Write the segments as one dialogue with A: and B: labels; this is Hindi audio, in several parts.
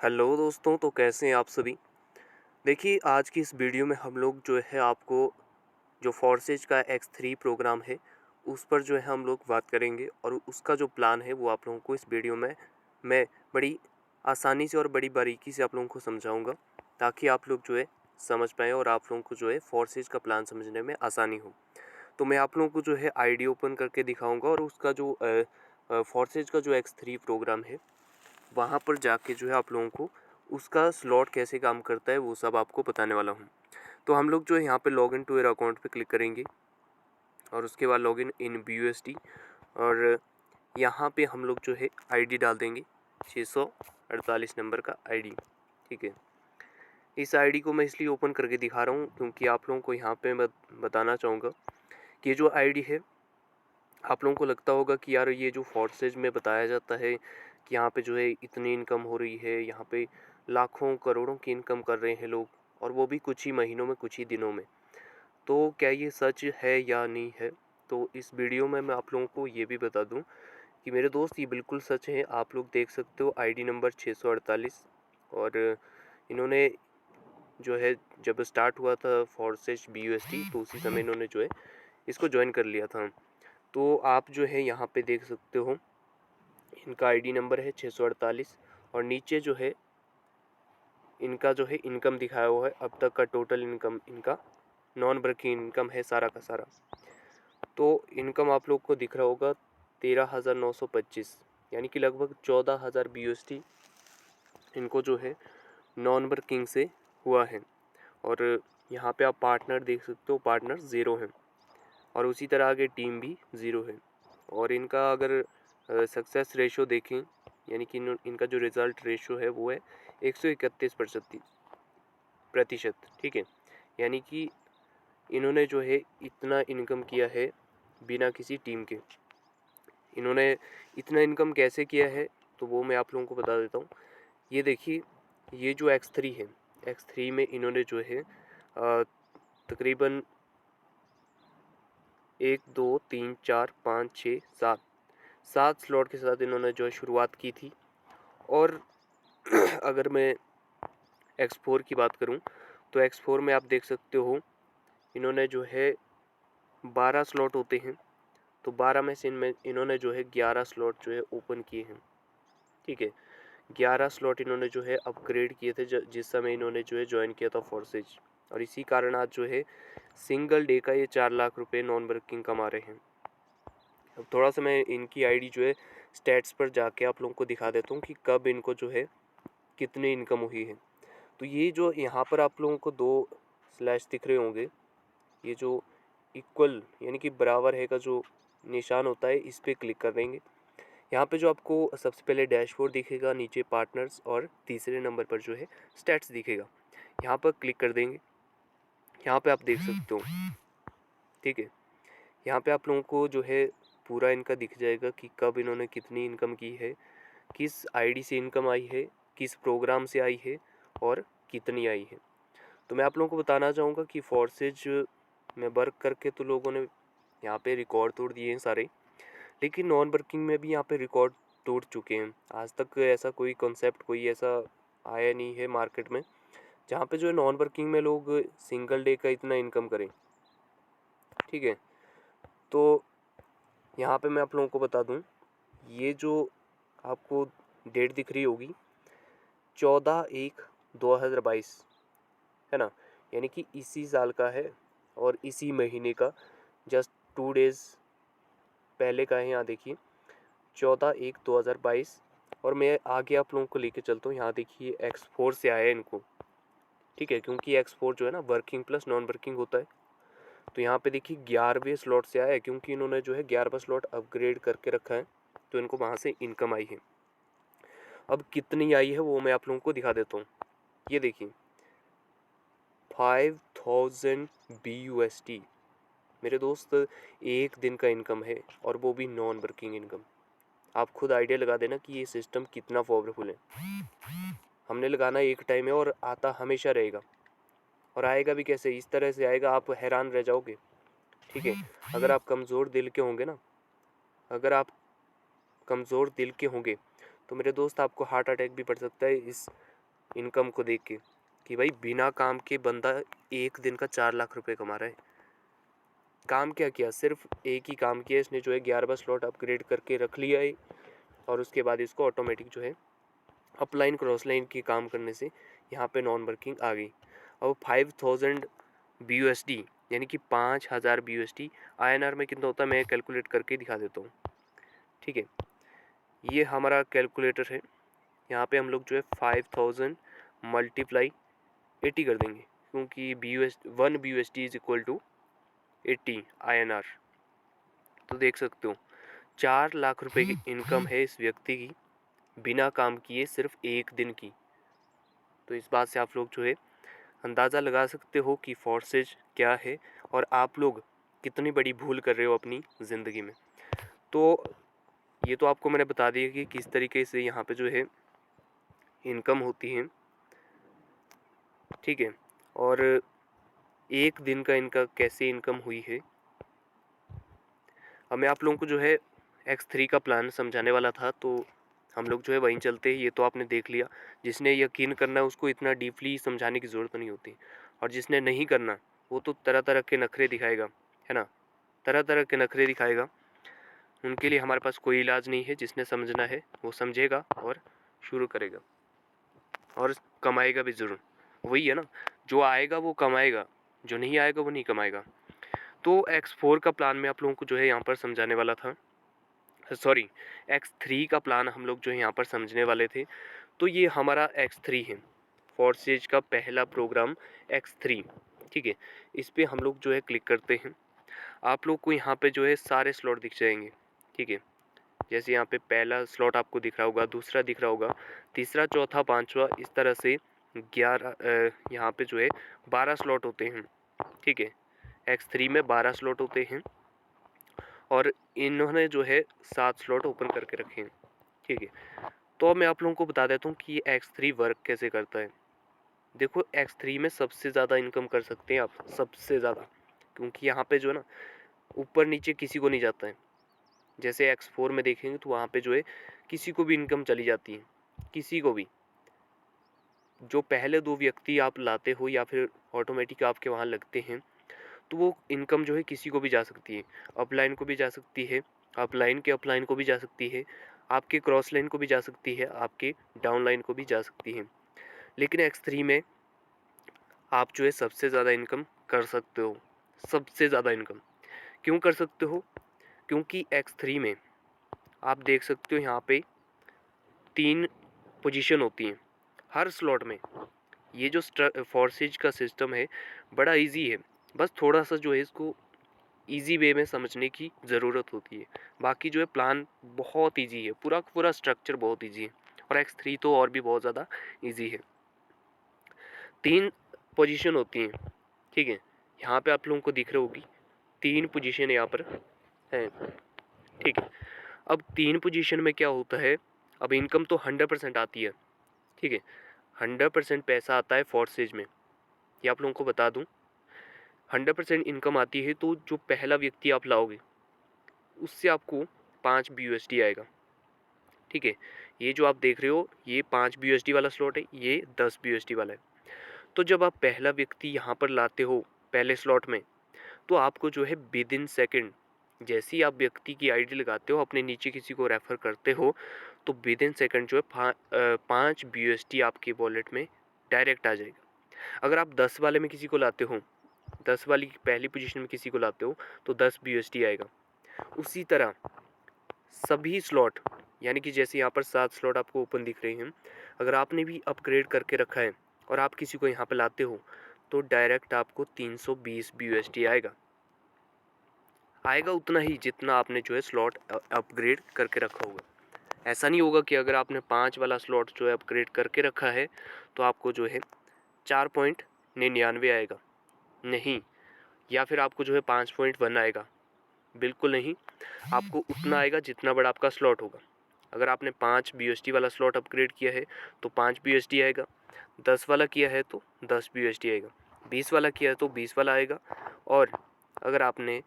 A: हेलो दोस्तों, तो कैसे हैं आप सभी। देखिए, आज की इस वीडियो में हम लोग जो है आपको जो फोर्सेज का X3 प्रोग्राम है उस पर जो है हम लोग बात करेंगे और उसका जो प्लान है वो आप लोगों को इस वीडियो में मैं बड़ी आसानी से और बड़ी बारीकी से आप लोगों को समझाऊंगा, ताकि आप लोग जो है समझ पाएँ और आप लोगों को जो है फोर्सेज का प्लान समझने में आसानी हो। तो मैं आप लोगों को जो है आईडी ओपन करके दिखाऊंगा और उसका जो फोर्सेज का जो X3 प्रोग्राम है वहाँ पर जाके जो है आप लोगों को उसका स्लॉट कैसे काम करता है वो सब आपको बताने वाला हूँ। तो हम लोग जो है यहाँ पे लॉगिन टू योर अकाउंट पे क्लिक करेंगे और उसके बाद लॉगिन इन BUSD और यहाँ पे हम लोग जो है आईडी डाल देंगे 648 नंबर का आईडी। ठीक है, इस आईडी को मैं इसलिए ओपन करके दिखा रहा हूँ क्योंकि आप लोगों को यहाँ पे मैं बताना चाहूँगा कि ये जो आईडी है, आप लोगों को लगता होगा कि यार ये जो फोर्सेज में बताया जाता है कि यहाँ पे जो है इतनी इनकम हो रही है, यहाँ पे लाखों करोड़ों की इनकम कर रहे हैं लोग, और वो भी कुछ ही महीनों में, कुछ ही दिनों में। तो क्या ये सच है या नहीं है? तो इस वीडियो में मैं आप लोगों को ये भी बता दूं कि मेरे दोस्त ये बिल्कुल सच है। आप लोग देख सकते हो आईडी नंबर 648, और इन्होंने जो है जब स्टार्ट हुआ था फोर्सेज BUSD तो उसी समय इन्होंने जो है इसको ज्वाइन कर लिया था। तो आप जो है यहाँ पे देख सकते हो इनका आईडी नंबर है 648 और नीचे जो है इनका जो है इनकम दिखाया हुआ है, अब तक का टोटल इनकम इनका नॉन वर्किंग इनकम है सारा का सारा। तो इनकम आप लोग को दिख रहा होगा 13,925, यानी कि लगभग 14,000 BUSD इनको जो है नॉन वर्किंग से हुआ है। और यहाँ पे आप पार्टनर देख सकते हो, पार्टनर ज़ीरो है और उसी तरह आगे टीम भी ज़ीरो है। और इनका अगर सक्सेस रेशो देखें, यानी कि इनका जो रिज़ल्ट रेशो है वो है 131%। ठीक है, यानी कि इन्होंने जो है इतना इनकम किया है बिना किसी टीम के। इन्होंने इतना इनकम कैसे किया है तो वो मैं आप लोगों को बता देता हूँ। ये देखिए, ये जो X3 है, X3 में इन्होंने जो है तकरीबन 1 2 3 4 5 6 7 स्लॉट के साथ इन्होंने जो है शुरुआत की थी। और अगर मैं X4 की बात करूं तो X4 में आप देख सकते हो इन्होंने जो है 12 स्लॉट होते हैं, तो 12 में से इनमें इन्होंने जो है 11 स्लॉट जो है ओपन किए हैं। ठीक है, 11 स्लॉट इन्होंने जो है अपग्रेड किए थे जिस समय इन्होंने जो है ज्वाइन किया था फोर्सेज, और इसी कारण आज जो है सिंगल डे का ये 4 लाख रुपए नॉन वर्किंग कमा रहे हैं। अब थोड़ा सा मैं इनकी आईडी जो है स्टैट्स पर जाके आप लोगों को दिखा देता हूँ कि कब इनको जो है कितनी इनकम हुई है। तो ये जो यहाँ पर आप लोगों को 2 स्लैश दिख रहे होंगे, ये जो इक्वल यानी कि बराबर है का जो निशान होता है, इस पर क्लिक कर देंगे। यहाँ पे जो आपको सबसे पहले डैशबोर्ड दिखेगा, नीचे पार्टनर्स और तीसरे नंबर पर जो है स्टैट्स दिखेगा, यहाँ पर क्लिक कर देंगे। यहाँ पे आप देख सकते हो, ठीक है, यहाँ पे आप लोगों को जो है पूरा इनका दिख जाएगा कि कब इन्होंने कितनी इनकम की है, किस आईडी से इनकम आई है, किस प्रोग्राम से आई है और कितनी आई है। तो मैं आप लोगों को बताना चाहूँगा कि फोर्सेज में वर्क करके तो लोगों ने यहाँ पे रिकॉर्ड तोड़ दिए हैं सारे, लेकिन नॉन वर्किंग में भी यहाँ पे रिकॉर्ड टूट चुके हैं। आज तक ऐसा कोई कॉन्सेप्ट, कोई ऐसा आया नहीं है मार्केट में जहाँ पे जो है नॉन वर्किंग में लोग सिंगल डे का इतना इनकम करें। ठीक है, तो यहाँ पे मैं आप लोगों को बता दूँ, ये जो आपको डेट दिख रही होगी 14/1/2022 है ना, यानी कि इसी साल का है और इसी महीने का जस्ट 2 डेज़ पहले का है। यहाँ देखिए 14/1/2022, और मैं आगे आप लोगों को लेके चलता हूँ। यहाँ देखिए X4 से आया है इनको, ठीक है, क्योंकि X4 जो है ना वर्किंग प्लस नॉन वर्किंग होता है। तो यहाँ पे देखिए 11वें स्लॉट से आया है, क्योंकि इन्होंने जो है 11वां स्लॉट अपग्रेड करके रखा है, तो इनको वहाँ से इनकम आई है। अब कितनी आई है वो मैं आप लोगों को दिखा देता हूँ। ये देखिए 5000 BUSD मेरे दोस्त एक दिन का इनकम है, और वो भी नॉन वर्किंग इनकम। आप खुद आइडिया लगा देना कि ये सिस्टम कितना पावरफुल है। हमने लगाना एक टाइम है और आता हमेशा रहेगा, और आएगा भी कैसे, इस तरह से आएगा आप हैरान रह जाओगे। ठीक है, अगर आप कमज़ोर दिल के होंगे ना, अगर आप कमज़ोर दिल के होंगे तो मेरे दोस्त आपको हार्ट अटैक भी पड़ सकता है इस इनकम को देख के कि भाई बिना काम के बंदा एक दिन का 4 लाख रुपए कमा रहा है। काम क्या किया, सिर्फ एक ही काम किया इसने, जो है 11 स्लॉट अपग्रेड करके रख लिया है और उसके बाद इसको ऑटोमेटिक जो है अपलाइन क्रॉस लाइन के काम करने से यहाँ पे नॉन वर्किंग आ गई। अब 5000 BUSD यानी कि 5000 BUSD INR में कितना होता है मैं कैलकुलेट करके दिखा देता हूँ। ठीक है, ये हमारा कैलकुलेटर है। यहाँ पे हम लोग जो है 5000 मल्टीप्लाई 80 कर देंगे, क्योंकि 1 BUSD is equal to 80 INR। तो देख सकते हो 4 लाख रुपए की इनकम है इस व्यक्ति की बिना काम किए सिर्फ एक दिन की। तो इस बात से आप लोग जो है अंदाज़ा लगा सकते हो कि फोर्सेज क्या है और आप लोग कितनी बड़ी भूल कर रहे हो अपनी ज़िंदगी में। तो ये तो आपको मैंने बता दिया कि किस तरीके से यहाँ पे जो है इनकम होती है। ठीक है, और एक दिन का इनका कैसे इनकम हुई है। अब मैं आप लोगों को जो है X3 का प्लान समझाने वाला था, तो हम लोग जो है वहीं चलते हैं। ये तो आपने देख लिया, जिसने यकीन करना है उसको इतना डीपली समझाने की ज़रूरत नहीं होती, और जिसने नहीं करना वो तो तरह तरह के नखरे दिखाएगा, है ना, तरह तरह के नखरे दिखाएगा। उनके लिए हमारे पास कोई इलाज नहीं है। जिसने समझना है वो समझेगा और शुरू करेगा और कमाएगा भी ज़रूर। वही है ना, जो आएगा वो कमाएगा, जो नहीं आएगा वो नहीं कमाएगा। तो X4 का प्लान मैं आप लोगों को जो है यहाँ पर समझाने वाला था, सॉरी X3 का प्लान हम लोग जो है यहाँ पर समझने वाले थे। तो ये हमारा X3 है, फोर्सेज का पहला प्रोग्राम X3। ठीक है, इस पर हम लोग जो है क्लिक करते हैं। आप लोग को यहाँ पे जो है सारे स्लॉट दिख जाएंगे। ठीक है, जैसे यहाँ पे पहला स्लॉट आपको दिख रहा होगा, दूसरा दिख रहा होगा, तीसरा, चौथा, पांचवा, इस तरह से 11 यहाँ पे जो है 12 स्लॉट होते हैं। ठीक है, X3 में 12 स्लॉट होते हैं और इन्होंने जो है 7 स्लॉट ओपन करके रखे हैं। ठीक है, तो अब मैं आप लोगों को बता देता हूँ कि ये X3 वर्क कैसे करता है। देखो X3 में सबसे ज़्यादा इनकम कर सकते हैं आप, सबसे ज़्यादा, क्योंकि यहाँ पे जो है ना ऊपर नीचे किसी को नहीं जाता है। जैसे X4 में देखेंगे तो वहाँ पे जो है किसी को भी इनकम चली जाती है, किसी को भी। जो पहले 2 व्यक्ति आप लाते हो या फिर ऑटोमेटिक आपके वहाँ लगते हैं, तो वो इनकम जो है किसी को भी जा सकती है। अपलाइन को भी जा सकती है, अपलाइन के अपलाइन को भी जा सकती है, आपके क्रॉस लाइन को भी जा सकती है, आपके डाउन लाइन को भी जा सकती है। लेकिन X3 में आप जो है सबसे ज़्यादा इनकम कर सकते हो। सबसे ज़्यादा इनकम क्यों कर सकते हो? क्योंकि X3 में आप देख सकते हो यहाँ पे 3 पोजीशन होती हैं हर स्लॉट में। ये जो फोर्सेज का सिस्टम है बड़ा इजी है, बस थोड़ा सा जो है इसको इजी वे में समझने की ज़रूरत होती है। बाकी जो है प्लान बहुत इजी है, पूरा पूरा स्ट्रक्चर बहुत इजी है, और X3 तो और भी बहुत ज़्यादा इजी है। 3 पोजीशन होती हैं। ठीक है, यहाँ पे आप लोगों को दिख रही होगी 3 पोजीशन यहाँ पर हैं। ठीक है, अब 3 पोजीशन में क्या होता है, अब इनकम तो 100% आती है। ठीक है, 100% पैसा आता है फोर्सेज में, ये आप लोगों को बता दूं। 100% इनकम आती है, तो जो पहला व्यक्ति आप लाओगे उससे आपको 5 BUSD आएगा। ठीक है, ये जो आप देख रहे हो ये 5 BUSD वाला स्लॉट है, ये 10 BUSD वाला है। तो जब आप पहला व्यक्ति यहाँ पर लाते हो पहले स्लॉट में, तो आपको जो है विद इन सेकेंड, जैसे ही आप व्यक्ति की आईडी लगाते हो, अपने नीचे किसी को रेफ़र करते हो, तो विद इन सेकेंड जो है 5 BUSD आपके वॉलेट में डायरेक्ट आ जाएगा। अगर आप 10 वाले में किसी को लाते हो, 10 वाली पहली पोजीशन में किसी को लाते हो, तो 10 BUSD आएगा। उसी तरह सभी स्लॉट, यानी कि जैसे यहाँ पर 7 स्लॉट आपको ओपन दिख रहे हैं, अगर आपने भी अपग्रेड करके रखा है और आप किसी को यहाँ पर लाते हो, तो डायरेक्ट आपको 320 BUSD आएगा। आएगा उतना ही जितना आपने जो है स्लॉट अपग्रेड करके रखा होगा। ऐसा नहीं होगा कि अगर आपने 5 वाला स्लॉट जो है अपग्रेड करके रखा है तो आपको जो है 4.99 आएगा, नहीं, या फिर आपको जो है 5.1 आएगा, बिल्कुल नहीं। आपको उतना आएगा जितना बड़ा आपका स्लॉट होगा। अगर आपने 5 BUSD वाला स्लॉट अपग्रेड किया है तो 5 BUSD आएगा, 10 वाला किया है तो 10 BUSD आएगा, 20 वाला किया है तो 20 वाला आएगा, और अगर आपने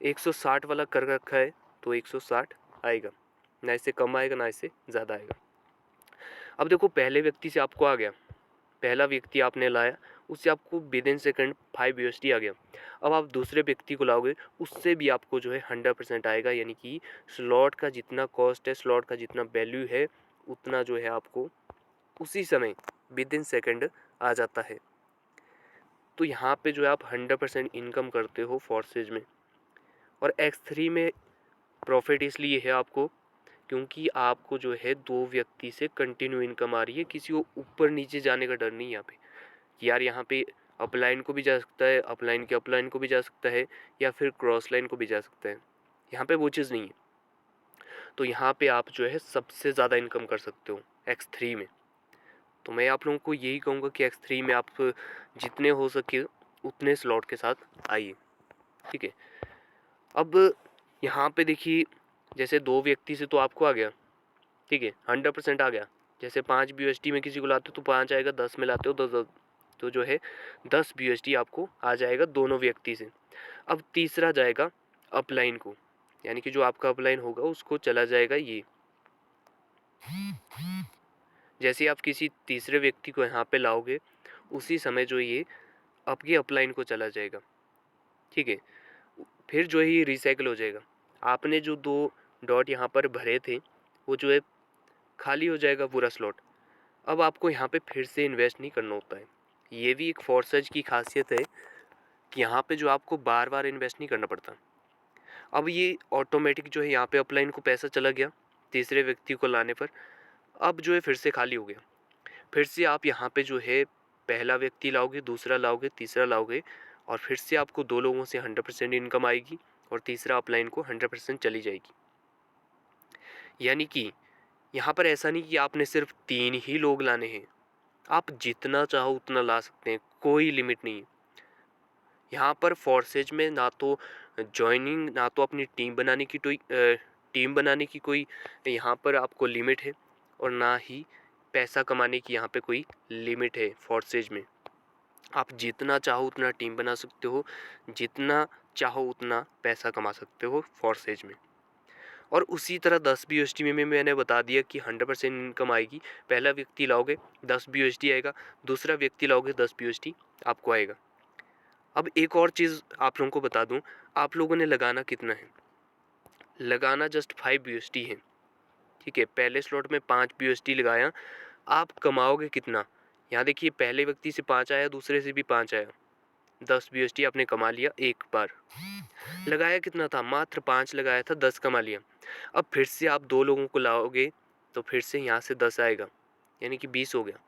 A: 160 वाला कर रखा है तो 160 आएगा, ना इससे कम आएगा ना इससे ज़्यादा आएगा। अब देखो पहले व्यक्ति से आपको आ गया, पहला व्यक्ति आपने लाया, उससे आपको विदिन सेकंड 5 यूएसडी आ गया। अब आप दूसरे व्यक्ति को लाओगे, उससे भी आपको जो है 100% आएगा, यानी कि स्लॉट का जितना कॉस्ट है, स्लॉट का जितना वैल्यू है, उतना जो है आपको उसी समय विदिन सेकंड आ जाता है। तो यहाँ पे जो है आप 100% इनकम करते हो फॉर्सेज में। और X3 में प्रॉफिट इसलिए है आपको क्योंकि आपको जो है 2 व्यक्ति से कंटिन्यू इनकम आ रही है, किसी को ऊपर नीचे जाने का डर नहीं यहाँ पे कि यार यहाँ पे अपलाइन को भी जा सकता है, अपलाइन के अपलाइन को भी जा सकता है, या फिर क्रॉस लाइन को भी जा सकता है। यहाँ पे वो चीज़ नहीं है। तो यहाँ पे आप जो है सबसे ज़्यादा इनकम कर सकते हो X3 में। तो मैं आप लोगों को यही कहूँगा कि X3 में आप जितने हो सके उतने स्लॉट के साथ आइए, ठीक है। अब यहाँ पे देखिए, जैसे 2 व्यक्ति से तो आपको आ गया, ठीक है, 100% आ गया। जैसे 5 BUSD में किसी को लाते हो तो 5 आएगा, 10 में लाते हो तो जो है 10 BUSD आपको आ जाएगा दोनों व्यक्ति से। अब तीसरा जाएगा अपलाइन को, यानी कि जो आपका अपलाइन होगा उसको चला जाएगा ये। जैसे आप किसी तीसरे व्यक्ति को यहाँ पे लाओगे, उसी समय जो ये आपकी अपलाइन को चला जाएगा, ठीक है। फिर जो है ये रिसाइकल हो जाएगा। आपने जो 2 डॉट यहाँ पर भरे थे, वो जो है खाली हो जाएगा पूरा स्लॉट। अब आपको यहाँ पे फिर से इन्वेस्ट नहीं करना होता है। ये भी एक फॉरसेज की खासियत है कि यहाँ पे जो आपको बार बार इन्वेस्ट नहीं करना पड़ता। अब ये ऑटोमेटिक जो है यहाँ पे अपलाइन को पैसा चला गया तीसरे व्यक्ति को लाने पर। अब जो है फिर से खाली हो गया। फिर से आप यहाँ पे जो है पहला व्यक्ति लाओगे, दूसरा लाओगे, तीसरा लाओगे, और फिर से आपको 2 लोगों से 100% इनकम आएगी और तीसरा अपलाइन को 100% चली जाएगी। यानी कि यहाँ पर ऐसा नहीं कि आपने सिर्फ 3 ही लोग लाने हैं, आप जितना चाहो उतना ला सकते हैं, कोई लिमिट नहीं है। यहाँ पर फोर्सेज में ना तो जॉइनिंग, ना तो अपनी टीम बनाने की कोई यहाँ पर आपको लिमिट है, और ना ही पैसा कमाने की यहाँ पे कोई लिमिट है। फोर्सेज में आप जितना चाहो उतना टीम बना सकते हो, जितना चाहो उतना पैसा कमा सकते हो फोर्सेज में। और उसी तरह 10 BUSD में मैंने बता दिया कि 100% इनकम आएगी। पहला व्यक्ति लाओगे 10 BUSD आएगा, दूसरा व्यक्ति लाओगे 10 BUSD आपको आएगा। अब एक और चीज़ आप लोगों को बता दूं, आप लोगों ने लगाना कितना है? लगाना जस्ट 5 BUSD है, ठीक है। पहले स्लॉट में 5 BUSD लगाया, आप कमाओगे कितना? यहाँ देखिए, पहले व्यक्ति से 5 आया, दूसरे से भी 5 आया, 10 BUSD आपने कमा लिया एक बार। लगाया कितना था? मात्र 5 लगाया था, 10 कमा लिया। अब फिर से आप 2 लोगों को लाओगे तो फिर से यहाँ से 10 आएगा, यानी कि 20 हो गया।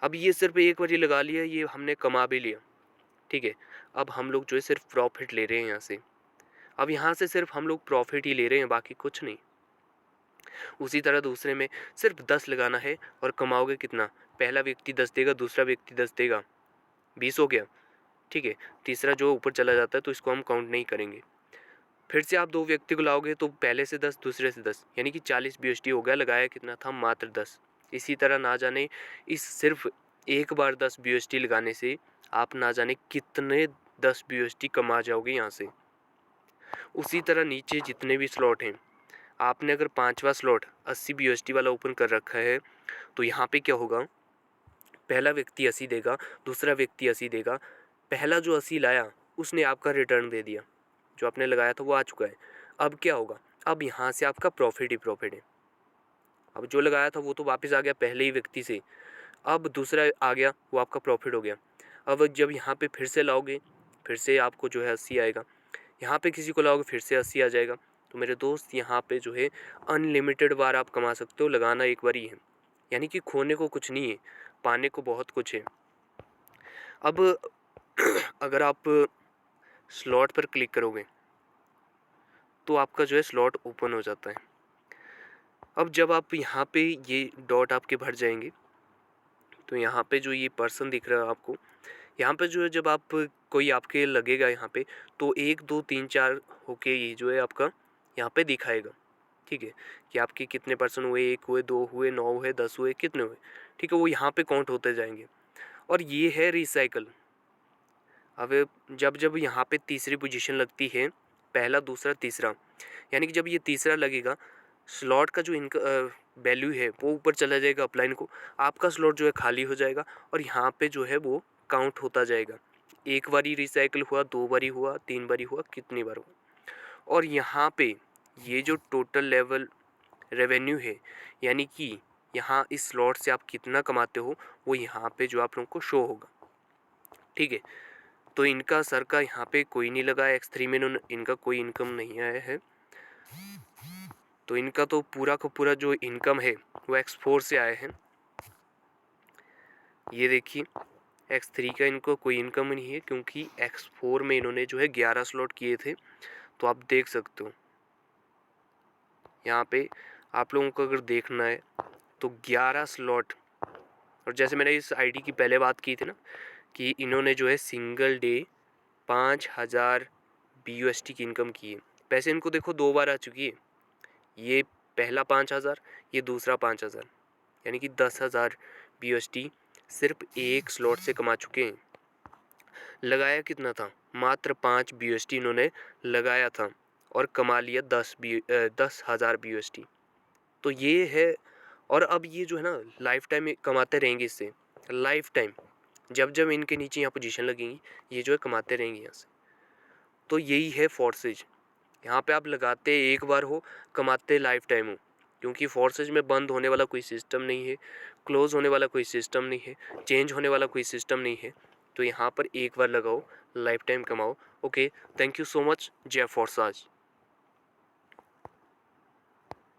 A: अब ये सिर्फ एक बार ही लगा लिया, ये हमने कमा भी लिया, ठीक है। अब हम लोग जो है सिर्फ प्रॉफिट ले रहे हैं यहाँ से। अब यहाँ से सिर्फ हम लोग प्रॉफिट ही ले रहे हैं, बाकी कुछ नहीं। उसी तरह दूसरे में सिर्फ 10 लगाना है और कमाओगे कितना? पहला व्यक्ति 10 देगा, दूसरा व्यक्ति 10 देगा, 20 हो गया, ठीक है। तीसरा जो ऊपर चला जाता है तो इसको हम काउंट नहीं करेंगे। फिर से आप 2 व्यक्ति को लाओगे तो पहले से 10, दूसरे से 10, यानी कि 40 BUSD हो गया। लगाया कितना था? मात्र 10। इसी तरह ना जाने इस सिर्फ एक बार 10 BUSD लगाने से आप ना जाने कितने 10 BUSD कमा जाओगे यहाँ से। उसी तरह नीचे जितने भी स्लॉट हैं, आपने अगर 5वां स्लॉट 80 BUSD वाला ओपन कर रखा है तो यहाँ पे क्या होगा? पहला व्यक्ति 80 देगा, दूसरा व्यक्ति 80 देगा। पहला जो 80 लाया उसने आपका रिटर्न दे दिया, जो आपने लगाया था वो आ चुका है। अब क्या होगा? अब यहाँ से आपका प्रॉफिट ही प्रॉफिट है। अब जो लगाया था वो तो वापस आ गया पहले ही व्यक्ति से, अब दूसरा आ गया, वो आपका प्रॉफिट हो गया। अब जब यहाँ पे फिर से लाओगे, फिर से आपको जो है 80 आएगा। यहाँ पे किसी को लाओगे फिर से 80 आ जाएगा। तो मेरे दोस्त, यहाँ पे जो है अनलिमिटेड बार आप कमा सकते हो, लगाना एक बार ही है। यानी कि खोने को कुछ नहीं है, पाने को बहुत कुछ है। अब अगर आप स्लॉट पर क्लिक करोगे तो आपका जो है स्लॉट ओपन हो जाता है। अब जब आप यहाँ पे ये डॉट आपके भर जाएंगे तो यहाँ पे जो ये पर्सन दिख रहा है आपको, यहाँ पे जो है जब आप कोई आपके लगेगा यहाँ पे तो 1 2 3 4 होके ये जो है आपका यहाँ पे दिखाएगा, ठीक है, कि आपके कितने पर्सन हुए, 1 हुए, 2 हुए, 9 हुए, 10 हुए, कितने हुए, ठीक है। वो यहाँ पे काउंट होते जाएंगे। और ये है रिसाइकल। अब जब जब यहाँ पे तीसरी पोजीशन लगती है, पहला, दूसरा, तीसरा, यानी कि जब ये तीसरा लगेगा, स्लॉट का जो वैल्यू है वो ऊपर चला जाएगा अपलाइन को, आपका स्लॉट जो है खाली हो जाएगा और यहाँ पे जो है वो काउंट होता जाएगा। एक बारी रिसाइकिल हुआ, 2 बारी हुआ, 3 बारी हुआ, कितनी बार हुआ। और यहाँ पे ये जो टोटल लेवल रेवेन्यू है, यानी कि यहाँ इस स्लॉट से आप कितना कमाते हो, वो यहाँ पे जो आप लोगों को शो होगा। ठीक है, तो इनका सर का यहाँ पे कोई नहीं लगा, X3 में इनका कोई इनकम नहीं आया है। तो इनका तो पूरा का पूरा जो इनकम है वो X4 से आया है। ये देखिए X3 का इनको कोई इनकम नहीं है, क्योंकि X4 में इन्होंने जो है 11 स्लॉट किए थे। तो आप देख सकते हो यहाँ पे आप लोगों को अगर देखना है तो 11 स्लॉट। और जैसे मैंने इस आईडी की पहले बात की थी ना कि इन्होंने जो है सिंगल डे 5000 BUSD की इनकम की है। पैसे इनको देखो 2 बार आ चुकी है, ये पहला 5000, ये दूसरा 5000, यानी कि 10,000 BUSD सिर्फ एक स्लॉट से कमा चुके हैं। लगाया कितना था, मात्र 5 BUSD इन्होंने लगाया था और कमा लिया 10,000 BUSD। तो ये है। और अब ये जो है ना लाइफ टाइम कमाते रहेंगे इससे, लाइफ टाइम जब जब इनके नीचे यहाँ पोजीशन लगेंगी ये जो है कमाते रहेंगे यहाँ से। तो यही है फोर्सेज। यहाँ पे आप लगाते एक बार हो, कमाते लाइफ टाइम हो, क्योंकि फोर्सेज में बंद होने वाला कोई सिस्टम नहीं है, क्लोज होने वाला कोई सिस्टम नहीं है, चेंज होने वाला कोई सिस्टम नहीं है। तो यहाँ पर एक बार लगाओ, लाइफ टाइम कमाओ। Okay, thank you so much. जय फोर्साज।